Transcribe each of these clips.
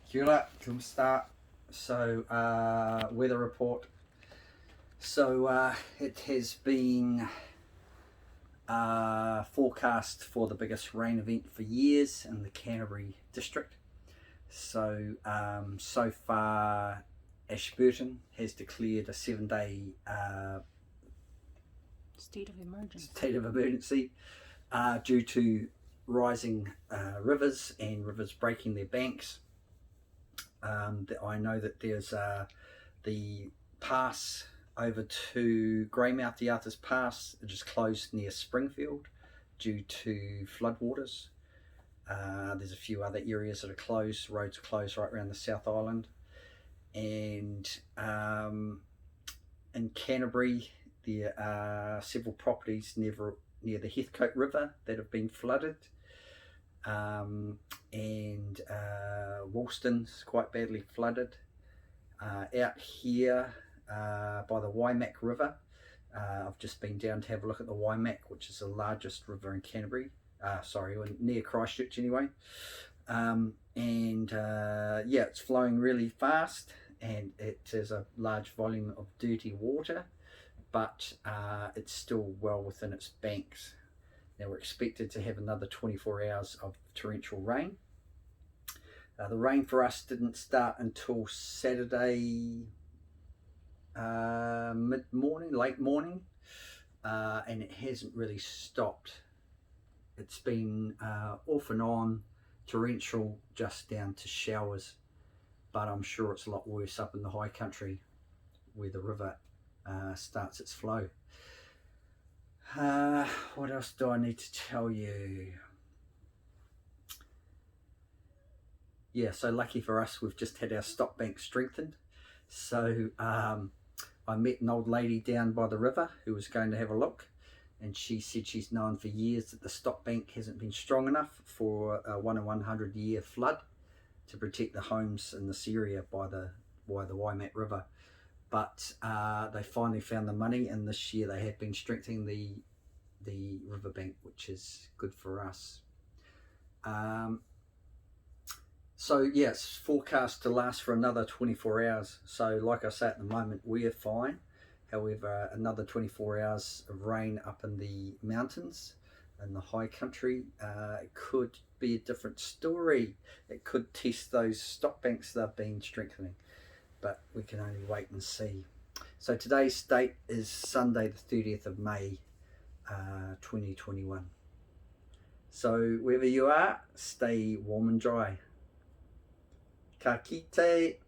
Kia ora, cum sta. So, weather report. So, it has been forecast for the biggest rain event for years in the Canterbury district. So, so far, Ashburton has declared a 7-day state of emergency due to rising rivers and rivers breaking their banks. I know that there's the pass over to Greymouth, the Arthur's Pass, it is closed near Springfield due to floodwaters. There's a few other areas that are closed, roads are closed right around the South Island. And in Canterbury, there are several properties near the Heathcote River that have been flooded. And Woolston's quite badly flooded. Out here by the Waimak River, I've just been down to have a look at the Waimak, which is the largest river in Canterbury, near Christchurch anyway. Yeah, it's flowing really fast and it is a large volume of dirty water, but it's still well within its banks. Now we're expected to have another 24 hours of torrential rain. The rain for us didn't start until Saturday mid-morning, late morning, and it hasn't really stopped. It's been off and on torrential, just down to showers, but I'm sure it's a lot worse up in the high country where the river starts its flow. What else do I need to tell you? Yeah, so lucky for us, we've just had our stock bank strengthened. So I met an old lady down by the river who was going to have a look, and she said she's known for years that the stock bank hasn't been strong enough for a 1 in 100 year flood to protect the homes in this area by the Waimak River. But they finally found the money, and this year they have been strengthening the riverbank, which is good for us. So yeah, it's forecast to last for another 24 hours. So like I say, at the moment we are fine. However, another 24 hours of rain up in the mountains in the high country, it could be a different story. It could test those stock banks they've been strengthening, but we can only wait and see. So today's date is Sunday the 30th of May 2021. So wherever you are, stay warm and dry. Ka kite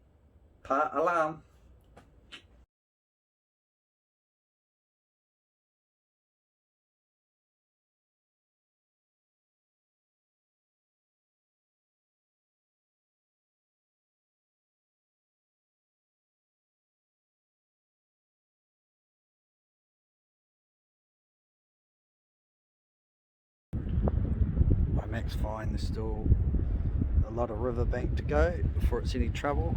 pa alam. Waimak's fine, there's still a lot of riverbank to go before it's any trouble.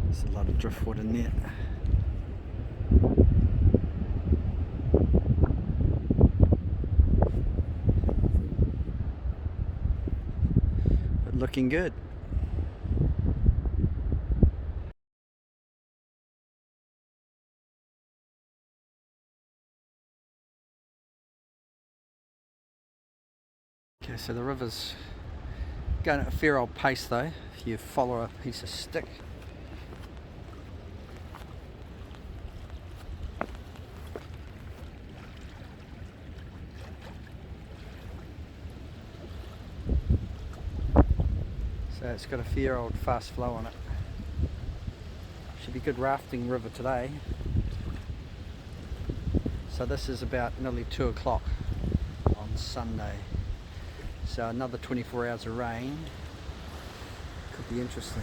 There's a lot of driftwood in there. But looking good. Okay, so the river's going at a fair old pace though, if you follow a piece of stick. So it's got a fair old fast flow on it. Should be good rafting river today. So this is about nearly 2 o'clock on Sunday. So another 24 hours of rain could be interesting.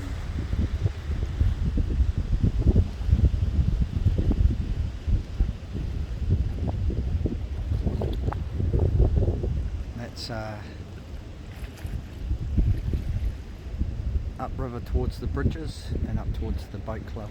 That's upriver towards the bridges and up towards the boat club.